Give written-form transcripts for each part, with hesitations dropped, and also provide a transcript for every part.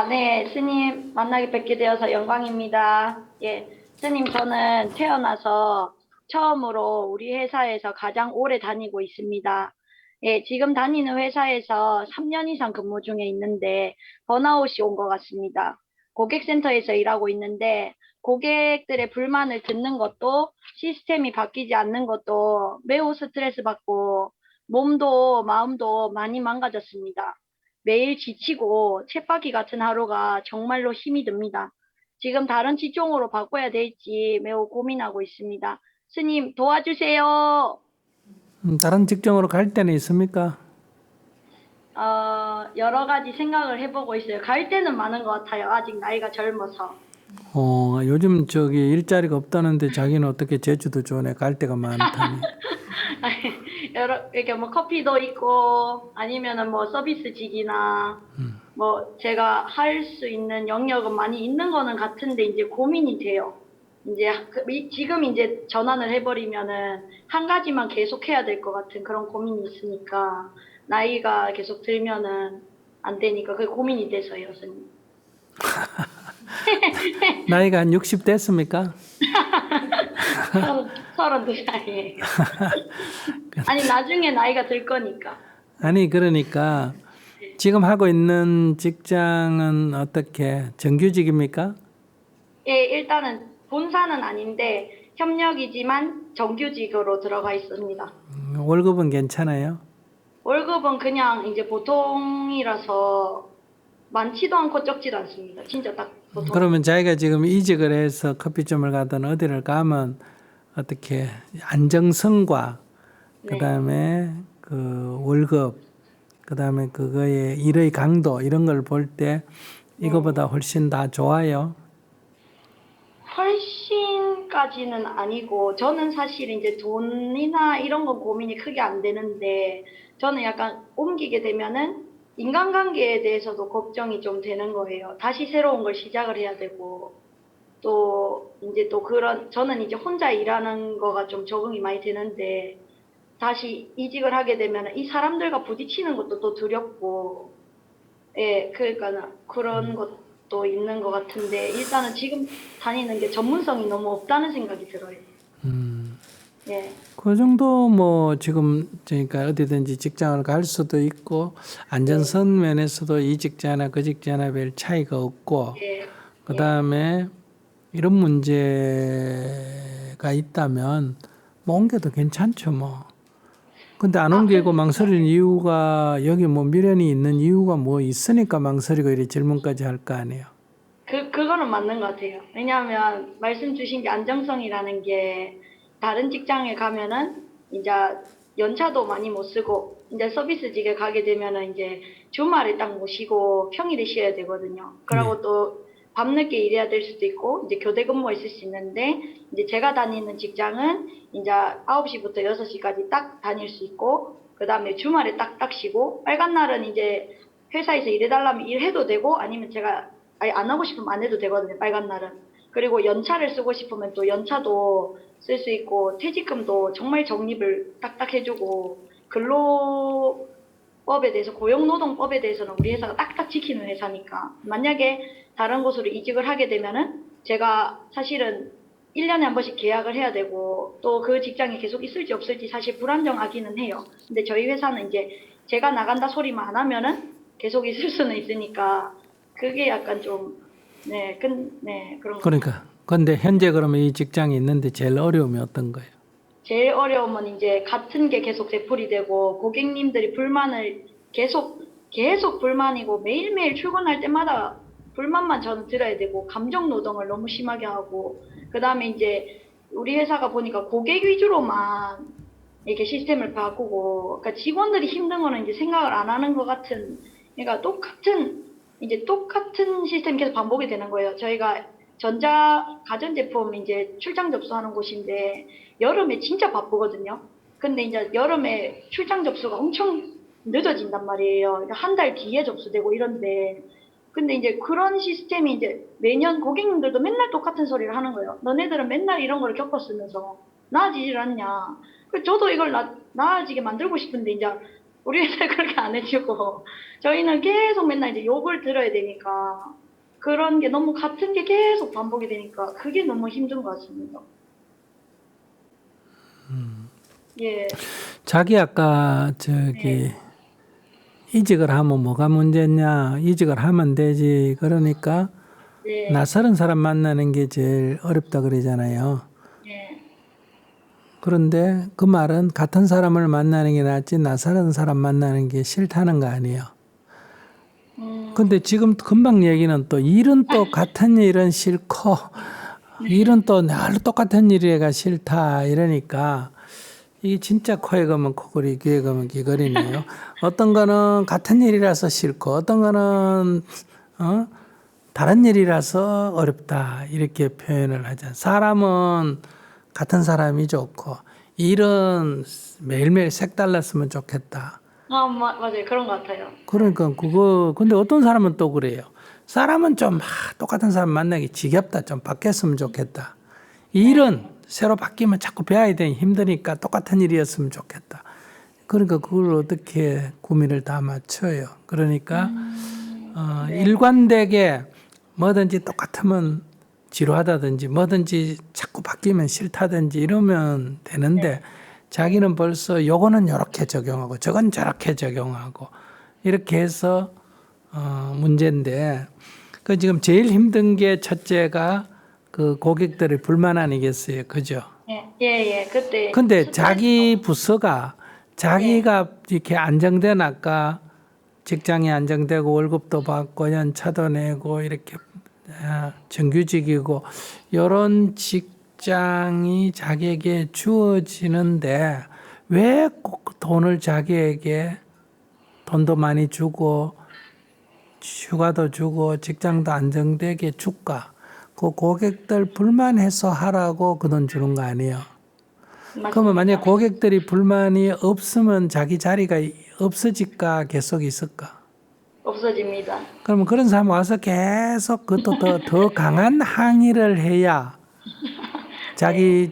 네, 스님 만나게 뵙게 되어서 영광입니다. 예, 스님 저는 태어나서 처음으로 우리 회사에서 가장 오래 다니고 있습니다. 예, 지금 다니는 회사에서 3년 이상 근무 중에 있는데 번아웃이 온 것 같습니다. 고객센터에서 일하고 있는데 고객들의 불만을 듣는 것도 시스템이 바뀌지 않는 것도 매우 스트레스 받고 몸도 마음도 많이 망가졌습니다. 매일 지치고 쳇바퀴 같은 하루가 정말로 힘이 듭니다. 지금 다른 직종으로 바꿔야 될지 매우 고민하고 있습니다. 스님, 도와주세요. 다른 직종으로 갈 때는 있습니까? 여러 가지 생각을 해보고 있어요. 갈 때는 많은 것 같아요. 아직 나이가 젊어서. 요즘 일자리가 없다는데 자기는 어떻게 제주도 좋네. 갈 데가 많다니. 이렇게 뭐 커피도 있고, 아니면은 뭐 서비스직이나, 뭐 제가 할 수 있는 영역은 많이 있는 거는 같은데 이제 고민이 돼요. 이제 지금 이제 전환을 해버리면은 한 가지만 계속 해야 될 것 같은 그런 고민이 있으니까 나이가 계속 들면은 안 되니까 그게 고민이 돼서요, 선생님. 나이가 한 60 됐습니까? 32살이에요. 아니, 나중에 나이가 들 거니까. 아니, 그러니까 지금 하고 있는 직장은 어떻게 정규직입니까? 예, 일단은 본사는 아닌데 협력이지만 정규직으로 들어가 있습니다. 월급은 괜찮아요? 월급은 그냥 이제 보통이라서 많지도 않고 적지도 않습니다. 진짜 딱 보통. 그러면 자기가 지금 이직을 해서 커피점을 가든 어디를 가면 어떻게 안정성과 네. 그다음에 그 월급, 그다음에 그거의 일의 강도 이런 걸 볼 때 이거보다 훨씬 다 좋아요. 훨씬까지는 아니고 저는 사실 이제 돈이나 이런 건 고민이 크게 안 되는데 저는 약간 옮기게 되면은 인간관계에 대해서도 걱정이 좀 되는 거예요. 다시 새로운 걸 시작을 해야 되고 또 이제 또 그런 저는 이제 혼자 일하는 거가 좀 적응이 많이 되는데 다시 이직을 하게 되면 이 사람들과 부딪히는 것도 또 두렵고 예, 그러니까 그런 것도 있는 것 같은데 일단은 지금 다니는 게 전문성이 너무 없다는 생각이 들어요. 예, 그 정도 뭐 지금 그러니까 어디든지 직장을 갈 수도 있고 네, 안전성 면에서도 이 직장이나 그 직장이나 별 차이가 없고 예, 예. 그다음에 이런 문제가 있다면 뭐 옮겨도 괜찮죠 뭐. 근데 안 옮기고 망설이는 이유가 여기 뭐 미련이 있는 이유가 뭐 있으니까 망설이고 이래 질문까지 할 거 아니에요. 그거는 맞는 것 같아요. 왜냐하면 말씀 주신 게 안정성이라는 게 다른 직장에 가면은 이제 연차도 많이 못 쓰고 이제 서비스직에 가게 되면은 이제 주말에 딱 못 쉬고 평일에 쉬어야 되거든요. 네. 그러고 또 밤늦게 일해야 될 수도 있고 이제 교대 근무가 있을 수 있는데 이제 제가 다니는 직장은 이제 9시부터 6시까지 딱 다닐 수 있고 그다음에 주말에 딱딱 쉬고 빨간 날은 이제 회사에서 일해달라면 일해도 되고 아니면 제가 아니 안 하고 싶으면 안 해도 되거든요. 빨간 날은. 그리고 연차를 쓰고 싶으면 또 연차도 쓸 수 있고 퇴직금도 정말 적립을 딱딱 해주고 근로법에 대해서 고용노동법에 대해서는 우리 회사가 딱딱 지키는 회사니까 만약에 다른 곳으로 이직을 하게 되면은 제가 사실은 1년에 한 번씩 계약을 해야 되고 또 그 직장에 계속 있을지 없을지 사실 불안정하기는 해요. 근데 저희 회사는 이제 제가 나간다 소리만 안 하면은 계속 있을 수는 있으니까 그게 약간 좀, 네, 네, 그런 것 같아요. 그러니까 근데 현재 그러면 이 직장이 있는데 제일 어려움이 어떤 거예요? 제일 어려움은 이제 같은 게 계속 되풀이 되고 고객님들이 불만을 계속 불만이고 매일매일 출근할 때마다 불만만 저는 들어야 되고 감정 노동을 너무 심하게 하고 그다음에 이제 우리 회사가 보니까 고객 위주로만 이렇게 시스템을 바꾸고 그러니까 직원들이 힘든 거는 이제 생각을 안 하는 것 같은 그러니까 똑같은 시스템이 계속 반복이 되는 거예요. 저희가 가전제품 이제 출장 접수하는 곳인데 여름에 진짜 바쁘거든요. 근데 이제 여름에 출장 접수가 엄청 늦어진단 말이에요. 그러니까 한 달 뒤에 접수되고 이런데 근데 이제 그런 시스템이 이제 매년 고객님들도 맨날 똑같은 소리를 하는 거예요. 너네들은 맨날 이런 걸 겪었으면서 나아지질 않냐. 저도 이걸 나아지게 만들고 싶은데 이제 우리 회사에 그렇게 안 해주고 저희는 계속 맨날 이제 욕을 들어야 되니까 그런 게 너무 같은 게 계속 반복이 되니까 그게 너무 힘든 것 같습니다. 예, 자기 아까 저기 이직을 하면 뭐가 문제냐? 이직을 하면 되지. 그러니까 예, 낯설은 사람 만나는 게 제일 어렵다 그러잖아요. 예, 그런데 그 말은 같은 사람을 만나는 게 낫지 낯설은 사람 만나는 게 싫다는 거 아니에요. 근데 지금 금방 얘기는 또 일은 또 같은 일은 싫고 일은 또 늘 똑같은 일이가 싫다 이러니까 이게 진짜 코에 가면 코걸이 귀에 가면 귀걸이네요. 어떤 거는 같은 일이라서 싫고 어떤 거는 다른 일이라서 어렵다 이렇게 표현을 하잖아요. 사람은 같은 사람이 좋고 일은 매일매일 색달랐으면 좋겠다. 맞아요. 그런 것 같아요. 그러니까 그거 근데 어떤 사람은 또 그래요. 사람은 좀 똑같은 사람 만나기 지겹다. 좀 바뀌었으면 좋겠다. 일은 새로 바뀌면 자꾸 배워야 되니 힘드니까 똑같은 일이었으면 좋겠다. 그러니까 그걸 어떻게 구미를 다 맞춰요. 그러니까 일관되게 뭐든지 똑같으면 지루하다든지 뭐든지 자꾸 바뀌면 싫다든지 이러면 되는데 자기는 벌써 요거는 요렇게 적용하고 저건 저렇게 적용하고 이렇게 해서 문제인데 그 지금 제일 힘든 게 첫째가 그 고객들의 불만 아니겠어요. 그죠? 예, 예, 예. 그때 근데 자기 부서가 자기가 이렇게 안정된 아까 직장이 안정되고 월급도 받고 연차도 내고 이렇게 정규직이고 이런 직장이 자기에게 주어지는데 왜 꼭 돈을 자기에게 돈도 많이 주고 휴가도 주고 직장도 안정되게 줄까? 그 고객들 불만 해소하라고 그 돈 주는 거 아니에요. 그러면 만약에 고객들이 불만이 없으면 자기 자리가 없어질까 계속 있을까? 없어집니다. 그러면 그런 사람 와서 계속 그것도 더 강한 항의를 해야 자기의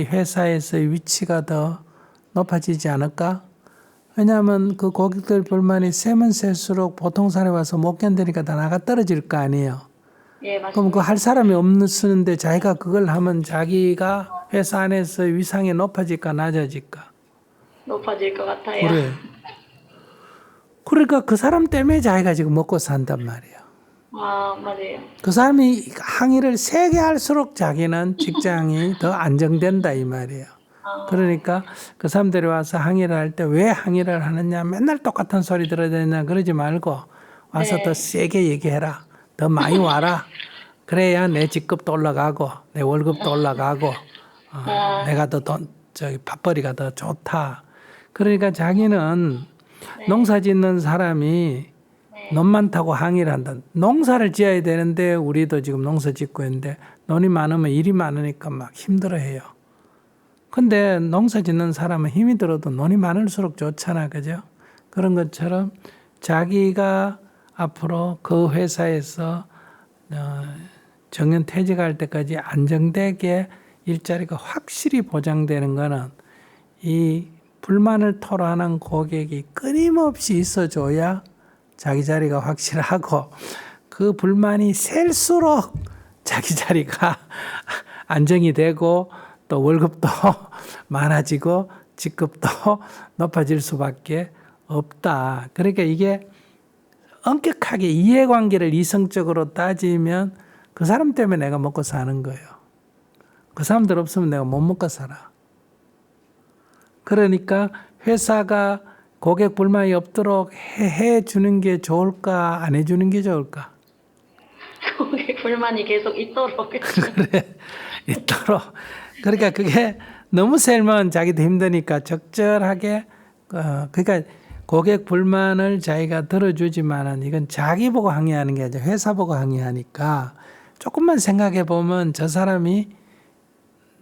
회사에서의 위치가 더 높아지지 않을까? 왜냐하면 그 고객들 불만이 세면 셀수록 보통 사람이 와서 못 견디니까 다 나가 떨어질 거 아니에요. 예, 맞습니다. 그럼 그 할 사람이 없는데 자기가 그걸 하면 자기가 회사 안에서 위상이 높아질까 낮아질까? 높아질 것 같아요. 그래. 그러니까 그 사람 때문에 자기가 지금 먹고 산단 말이에요. 맞아요. 그 사람이 항의를 세게 할수록 자기는 직장이 더 안정된다 이 말이에요. 그러니까 그 사람들이 와서 항의를 할 때 왜 항의를 하느냐 맨날 똑같은 소리 들어야 되냐 그러지 말고 와서 더 세게 얘기해라. 더 많이 와라. 그래야 내 직급도 올라가고 내 월급도 올라가고 내가 더 밥벌이가 더 좋다. 그러니까 자기는 농사 짓는 사람이 논 많다고 항의를 한다. 농사를 지어야 되는데 우리도 지금 농사 짓고 있는데 논이 많으면 일이 많으니까 막 힘들어해요. 근데 농사 짓는 사람은 힘이 들어도 논이 많을수록 좋잖아. 그죠? 그런 것처럼 자기가 앞으로 그 회사에서 정년 퇴직할 때까지 안정되게 일자리가 확실히 보장되는 거는 이 불만을 토로하는 고객이 끊임없이 있어줘야 자기 자리가 확실하고 그 불만이 셀수록 자기 자리가 안정이 되고 또 월급도 많아지고 직급도 높아질 수밖에 없다. 그러니까 이게 엄격하게 이해관계를 이성적으로 따지면 그 사람 때문에 내가 먹고 사는 거예요. 그 사람들 없으면 내가 못 먹고 살아. 그러니까 회사가 고객 불만이 없도록 해주는 게 좋을까 안 해주는 게 좋을까? 고객 불만이 계속 있도록. 그래 있도록. 그러니까 그게 너무 세면 자기도 힘드니까 적절하게 그러니까 고객 불만을 자기가 들어주지만은 이건 자기 보고 항의하는 게 아니라 회사 보고 항의하니까 조금만 생각해 보면 저 사람이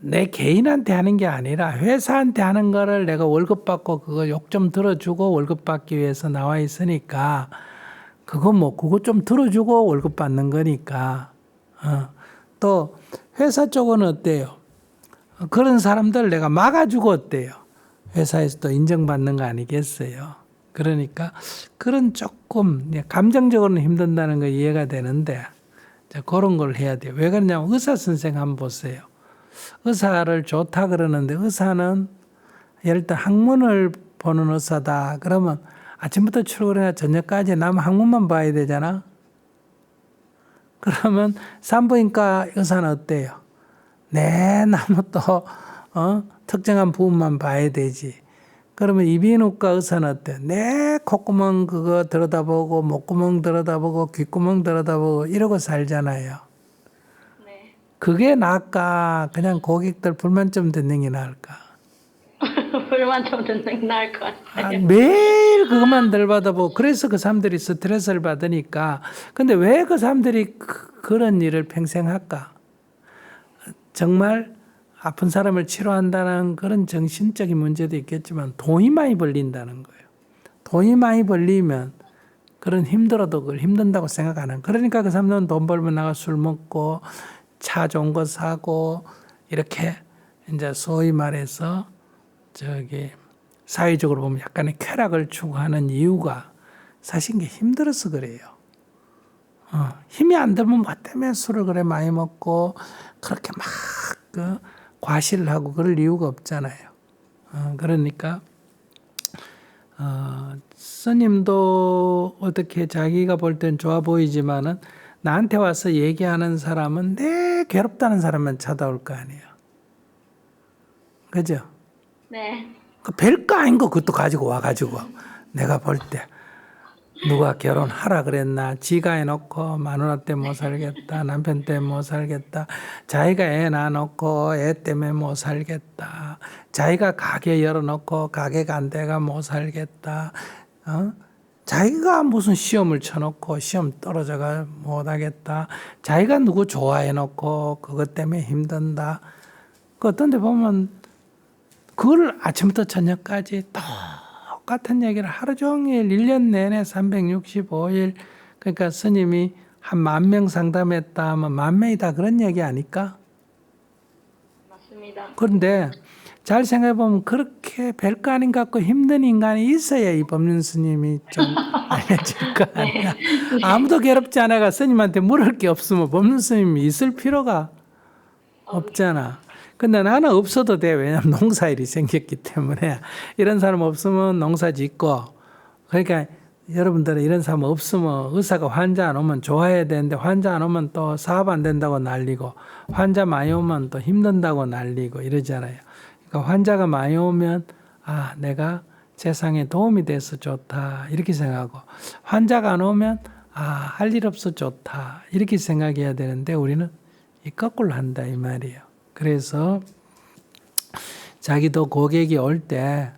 내 개인한테 하는 게 아니라 회사한테 하는 거를 내가 월급 받고 그거 욕 좀 들어주고 월급 받기 위해서 나와 있으니까 그거 좀 들어주고 월급 받는 거니까. 또 회사 쪽은 어때요? 그런 사람들 내가 막아주고 어때요? 회사에서도 인정받는 거 아니겠어요. 그러니까 그런 조금 감정적으로는 힘든다는 거 이해가 되는데 자, 그런 걸 해야 돼요. 왜 그러냐면 의사 선생 한번 보세요. 의사를 좋다 그러는데 의사는 예를 들어 학문을 보는 의사다. 그러면 아침부터 출근해야 저녁까지 남 학문만 봐야 되잖아. 그러면 산부인과 의사는 어때요? 내 나무 또 특정한 부분만 봐야 되지. 그러면 이비인후과 의사는 어때? 내 콧구멍 그거 들여다보고 목구멍 들여다보고 귓구멍 들여다보고 이러고 살잖아요. 네. 그게 나을까? 그냥 고객들 불만점 듣는 게 나을까? 불만 좀 듣는 게 나을 것 같아요. 매일 그것만 들 받아보고 그래서 그 사람들이 스트레스를 받으니까. 근데 왜 그 사람들이 그런 일을 평생 할까? 정말 아픈 사람을 치료한다는 그런 정신적인 문제도 있겠지만 돈이 많이 벌린다는 거예요. 돈이 많이 벌리면 그런 힘들어도 그걸 힘든다고 생각 안 하는. 그러니까 그 사람들은 돈 벌면 나가 술 먹고 차 좋은 거 사고 이렇게 이제 소위 말해서 저기 사회적으로 보면 약간의 쾌락을 추구하는 이유가 사실 이게 힘들어서 그래요. 힘이 안 들면 뭐 때문에 술을 그래 많이 먹고 그렇게 막 과시를 하고 그럴 이유가 없잖아요. 그러니까 스님도 어떻게 자기가 볼 땐 좋아 보이지만은 나한테 와서 얘기하는 사람은 내 괴롭다는 사람만 찾아올 거 아니에요. 그죠? 네. 그 별거 아닌 거 그것도 가지고 와가지고 내가 볼 때 누가 결혼하라 그랬나 지가 해놓고 마누라 때문에 못 살겠다 남편 때문에 못 살겠다 자기가 애 낳아놓고 애 때문에 못 살겠다 자기가 가게 열어놓고 가게가 안 돼가 못 살겠다 자기가 무슨 시험을 쳐놓고 시험 떨어져가 못하겠다 자기가 누구 좋아해놓고 그것 때문에 힘든다 그 어떤 데 보면 그걸 아침부터 저녁까지 똑같은 얘기를 하루 종일 1년 내내 365일 그러니까 스님이 한 10,000명 상담했다 하면 10,000명이 다 그런 얘기 아닐까? 맞습니다. 그런데 잘 생각해보면 그렇게 별거 아닌 것 같고 힘든 인간이 있어야 이 법륜 스님이 좀 알려질 거 아니야. 아무도 괴롭지 않아가 스님한테 물을 게 없으면 법륜 스님이 있을 필요가 없잖아. 근데 나는 없어도 돼. 왜냐면 농사일이 생겼기 때문에. 이런 사람 없으면 농사 짓고. 그러니까 여러분들은 이런 사람 없으면 의사가 환자 안 오면 좋아해야 되는데 환자 안 오면 또 사업 안 된다고 난리고 환자 많이 오면 또 힘든다고 난리고 이러잖아요. 그러니까 환자가 많이 오면 아, 내가 세상에 도움이 돼서 좋다. 이렇게 생각하고 환자가 안 오면 아, 할 일 없어 좋다. 이렇게 생각해야 되는데 우리는 이 거꾸로 한다 이 말이에요. 그래서 자기도 고객이 올 때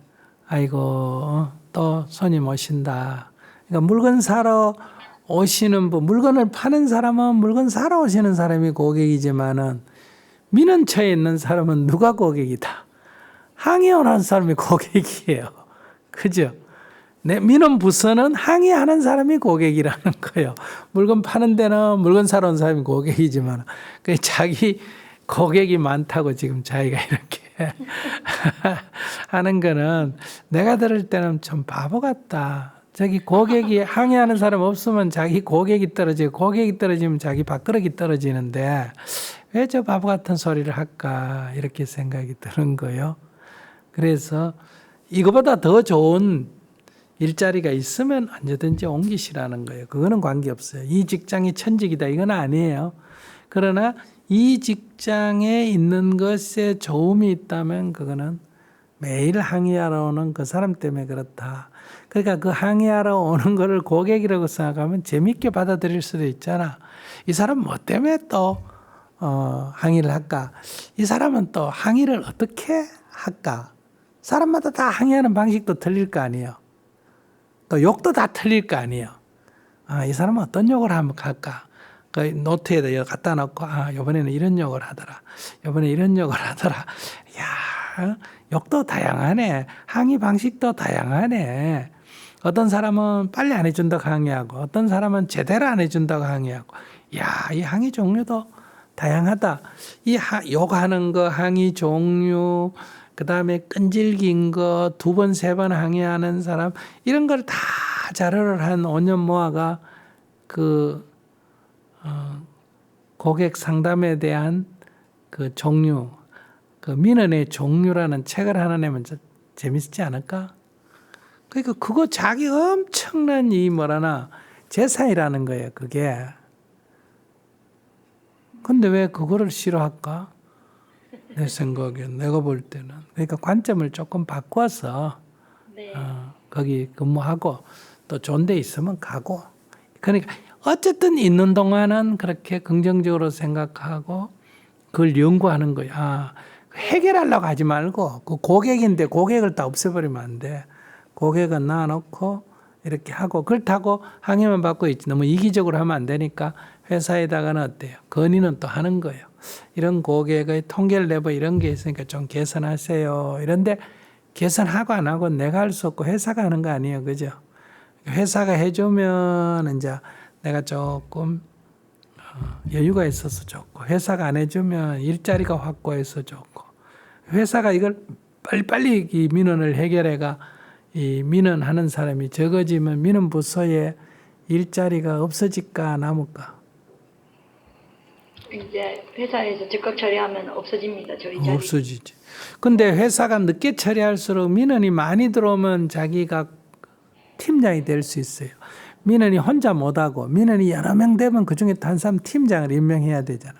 아이고 또 손님 오신다. 그러니까 물건 사러 오시는 분, 물건을 파는 사람은 물건 사러 오시는 사람이 고객이지만은 민원처에 있는 사람은 누가 고객이다. 항의하는 사람이 고객이에요. 그죠? 내 민원 부서는 항의하는 사람이 고객이라는 거예요. 물건 파는 데는 물건 사러 온 사람이 고객이지만 그 자기 고객이 많다고 지금 자기가 이렇게 하는 거는 내가 들을 때는 좀 바보 같다. 저기 고객이 항의하는 사람 없으면 자기 고객이 떨어지고 고객이 떨어지면 자기 밥그릇이 떨어지는데 왜 저 바보 같은 소리를 할까 이렇게 생각이 드는 거예요. 그래서 이거보다 더 좋은 일자리가 있으면 언제든지 옮기시라는 거예요. 그거는 관계없어요. 이 직장이 천직이다 이건 아니에요. 그러나 이 직장에 있는 것에 좋음이 있다면 그거는 매일 항의하러 오는 그 사람 때문에 그렇다. 그러니까 그 항의하러 오는 거를 고객이라고 생각하면 재밌게 받아들일 수도 있잖아. 이 사람 뭐 때문에 또 항의를 할까? 이 사람은 또 항의를 어떻게 할까? 사람마다 다 항의하는 방식도 틀릴 거 아니에요. 또 욕도 다 틀릴 거 아니에요. 이 사람은 어떤 욕을 하면 할까? 그 노트에다 갖다 놓고 이번에는 이런 욕을 하더라. 이번에 이런 욕을 하더라. 야, 욕도 다양하네. 항의 방식도 다양하네. 어떤 사람은 빨리 안 해준다고 항의하고 어떤 사람은 제대로 안 해준다고 항의하고 야, 이 항의 종류도 다양하다. 이 욕하는 거 항의 종류 그 다음에 끈질긴 거 2번, 3번 항의하는 사람 이런 걸 다 자료를 한 5년 모아가 그 고객 상담에 대한 그 종류, 그 민원의 종류라는 책을 하나 내면 재밌지 않을까? 그러니까 그거 자기 엄청난 이 뭐라나 재산이라는 거예요, 그게. 근데 왜 그거를 싫어할까? 내 생각엔, 내가 볼 때는. 그러니까 관점을 조금 바꿔서 네. 거기 근무하고 또 좋은 데 있으면 가고. 그러니까 어쨌든 있는 동안은 그렇게 긍정적으로 생각하고 그걸 연구하는 거야. 해결하려고 하지 말고 그 고객인데 고객을 다 없애버리면 안 돼. 고객은 놔놓고 이렇게 하고 그렇다고 항의만 받고 있지. 너무 이기적으로 하면 안 되니까 회사에다가는 어때요? 건의는 또 하는 거예요. 이런 고객의 통계를 내고 이런 게 있으니까 좀 개선하세요. 이런데 개선하고 안 하고 내가 할 수 없고 회사가 하는 거 아니에요. 그죠? 회사가 해주면 이제 내가 조금 여유가 있어서 좋고 회사가 안 해주면 일자리가 확보해서 좋고 회사가 이걸 빨리빨리 이 민원을 해결해가 이 민원하는 사람이 적어지면 민원 부서에 일자리가 없어질까 남을까? 이제 회사에서 즉각 처리하면 없어집니다. 저희 자리. 없어지지. 근데 회사가 늦게 처리할수록 민원이 많이 들어오면 자기가 팀장이 될 수 있어요. 민원이 혼자 못하고 민원이 여러 명 되면 그중에 한 사람 팀장을 임명해야 되잖아.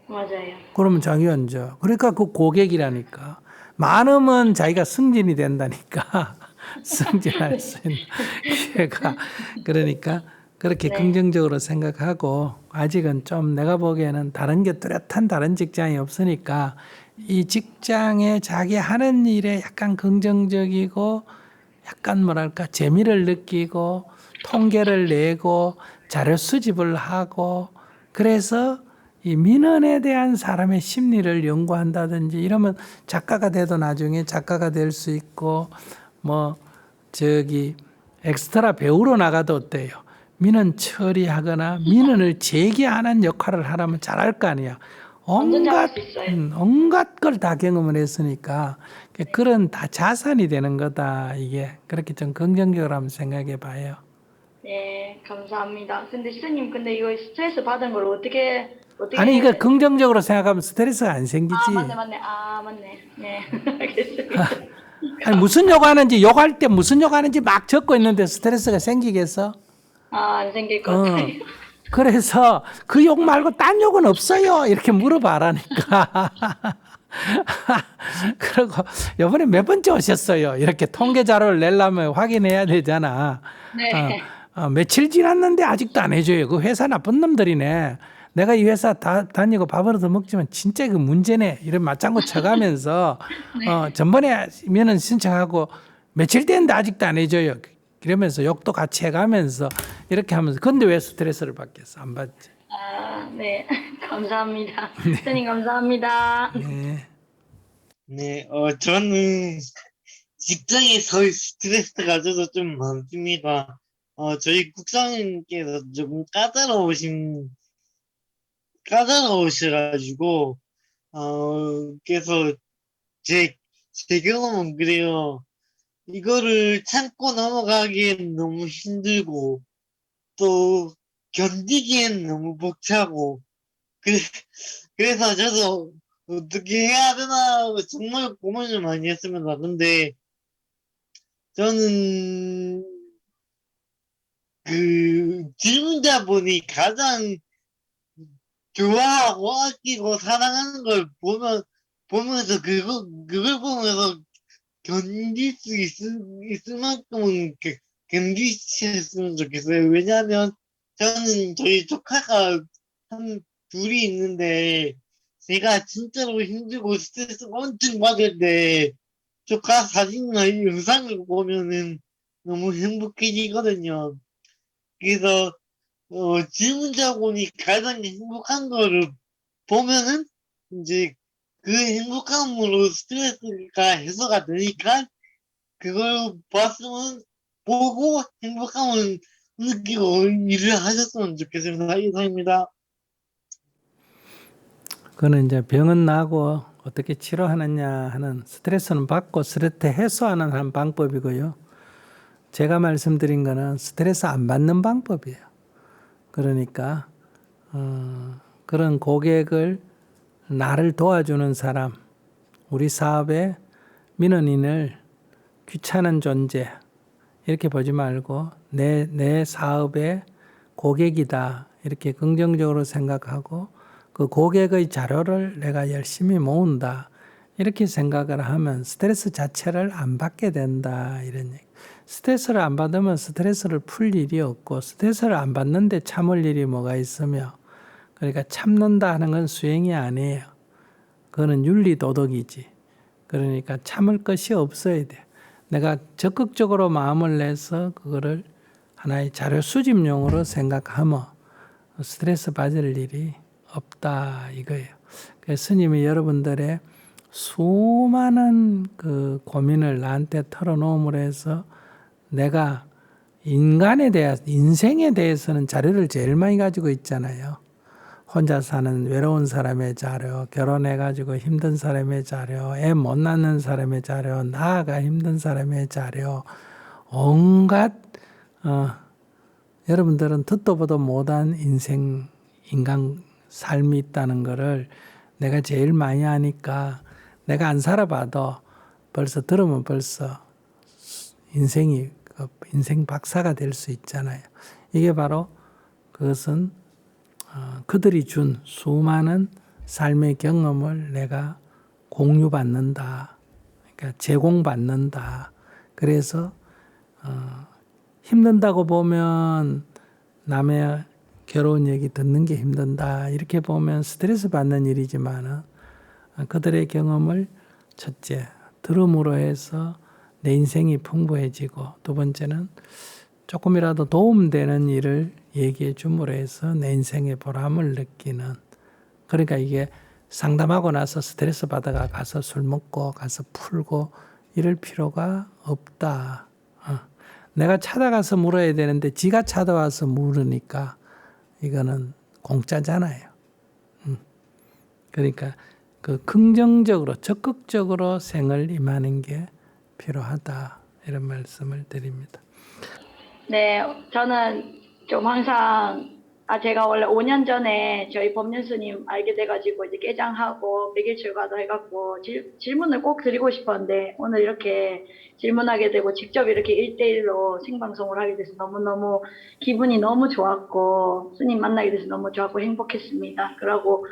맞아요. 그러면 자기가 앉아. 그러니까 그 고객이라니까. 많으면 자기가 승진이 된다니까. 승진할 수 있는 기회가. 그러니까 그렇게 네. 긍정적으로 생각하고 아직은 좀 내가 보기에는 다른 게 뚜렷한 다른 직장이 없으니까 이 직장에 자기 하는 일에 약간 긍정적이고 약간 뭐랄까 재미를 느끼고 통계를 내고 자료 수집을 하고 그래서 이 민원에 대한 사람의 심리를 연구한다든지 이러면 작가가 돼도 나중에 작가가 될 수 있고 뭐 저기 엑스트라 배우로 나가도 어때요? 민원 처리하거나 민원을 제기하는 역할을 하려면 잘할 거 아니야. 완전 잘할 온갖 수 있어요. 온갖 걸 다 경험을 했으니까 그런 다 자산이 되는 거다. 이게 그렇게 좀 긍정적으로 한번 생각해 봐요. 네, 감사합니다. 근데 스님, 근데 이거 스트레스 받은 걸 어떻게 아니 해야 이거 돼요? 긍정적으로 생각하면 스트레스가 안 아, 생기지. 맞네. 아, 맞네. 네, 알겠습니다. 아니 무슨 욕하는지 욕할 때 무슨 욕하는지 막 적고 있는데 스트레스가 생기겠어? 안 생길 것 같아요. 그래서 그 욕 말고 딴 욕은 없어요. 이렇게 물어봐라니까. 그리고 이번에 몇 번째 오셨어요. 이렇게 통계 자료를 내려면 확인해야 되잖아. 네. 며칠 지났는데 아직도 안 해줘요. 그 회사 나쁜 놈들이네. 내가 이 회사 다니고 밥을 얻어 먹지만 진짜 그 문제네. 이런 맞장구 쳐가면서 전번에 면은 신청하고 며칠 됐는데 아직도 안 해줘요. 이러면서 욕도 같이 해가면서 이렇게 하면서 근데 왜 스트레스를 받겠어? 안 받지. 아, 네. 감사합니다. 스님, 감사합니다. 네. 네, 저는 직장에서 스트레스가 저도 좀 많습니다. 저희 국장님께서 조금 까다로우셔가지고, 그래서 제 경험은 그래요. 이거를 참고 넘어가기엔 너무 힘들고, 또 견디기엔 너무 벅차고, 그래, 그래서 저도 어떻게 해야 되나 정말 고민을 많이 했습니다. 근데 저는 그 질문자분이 가장 좋아하고 아끼고 사랑하는 걸 보면서 그걸 보면서 견딜 수 있을 만큼은 견디셨으면 좋겠어요. 왜냐하면 저는 저희 조카가 한 둘이 있는데 제가 진짜로 힘들고 스트레스 엄청 받을 때 조카 사진이나 영상을 보면은 너무 행복해지거든요. 그래서 질문자분이 가장 행복한 거를 보면은 이제 그 행복함으로 스트레스가 해소가 되니까 그걸 봤으면 보고 행복함을 느끼고 일을 하셨으면 좋겠습니다. 이상입니다. 그거는 이제 병은 나고 어떻게 치료하느냐 하는 스트레스는 받고 스트레스 해소하는 한 방법이고요. 제가 말씀드린 거는 스트레스 안 받는 방법이에요. 그러니까 그런 고객을 나를 도와주는 사람, 우리 사업의 민원인을 귀찮은 존재 이렇게 보지 말고 내 사업의 고객이다 이렇게 긍정적으로 생각하고 그 고객의 자료를 내가 열심히 모은다 이렇게 생각을 하면 스트레스 자체를 안 받게 된다 이런 얘기. 스트레스를 안 받으면 스트레스를 풀 일이 없고 스트레스를 안 받는데 참을 일이 뭐가 있으며 그러니까 참는다 하는 건 수행이 아니에요. 그거는 윤리도덕이지. 그러니까 참을 것이 없어야 돼. 내가 적극적으로 마음을 내서 그거를 하나의 자료 수집용으로 생각하면 스트레스 받을 일이 없다 이거예요. 그래서 스님이 여러분들의 수많은 그 고민을 나한테 털어놓음으로 해서 내가 인간에 대해서 인생에 대해서는 자료를 제일 많이 가지고 있잖아요. 혼자 사는 외로운 사람의 자료, 결혼해가지고 힘든 사람의 자료, 애 못 낳는 사람의 자료, 나아가 힘든 사람의 자료, 온갖 여러분들은 듣도 보도 못한 인간 삶이 있다는 거를 내가 제일 많이 아니까 내가 안 살아봐도 벌써 들으면 벌써 인생 박사가 될 수 있잖아요. 이게 바로 그것은 그들이 준 수많은 삶의 경험을 내가 공유받는다. 그러니까 제공받는다. 그래서 힘든다고 보면 남의 괴로운 얘기 듣는 게 힘든다. 이렇게 보면 스트레스 받는 일이지만 그들의 경험을 첫째 들음으로 해서 내 인생이 풍부해지고 두 번째는 조금이라도 도움되는 일을 얘기해 줌으로 해서 내 인생의 보람을 느끼는 그러니까 이게 상담하고 나서 스트레스 받아가 가서 술 먹고 가서 풀고 이럴 필요가 없다. 내가 찾아가서 물어야 되는데 지가 찾아와서 물으니까 이거는 공짜잖아요. 그러니까 그 긍정적으로 적극적으로 생을 임하는 게 필요하다 이런 말씀을 드립니다. 네, 저는 좀 항상 제가 원래 5년 전에 저희 법륜 스님 알게 돼가지고 이제 깨장하고 100일 출가도 해갖고 질문을 꼭 드리고 싶었는데 오늘 이렇게 질문하게 되고 직접 이렇게 1대1로 생방송을 하게 돼서 너무너무 기분이 너무 좋았고 스님 만나게 돼서 너무 좋았고 행복했습니다. 그리고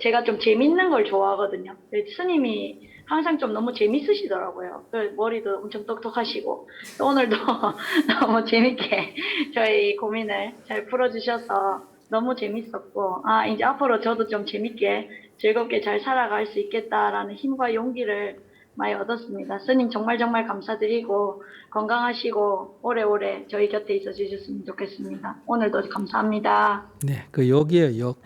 제가 좀 재밌는 걸 좋아하거든요. 스님이 항상 좀 너무 재밌으시더라고요. 머리도 엄청 똑똑하시고 또 오늘도 너무 재밌게 저희 고민을 잘 풀어주셔서 너무 재밌었고 이제 앞으로 저도 좀 재밌게 즐겁게 잘 살아갈 수 있겠다라는 힘과 용기를 많이 얻었습니다. 스님 정말 정말 감사드리고 건강하시고 오래오래 저희 곁에 있어 주셨으면 좋겠습니다. 오늘도 감사합니다. 네, 그 욕이에요, 욕.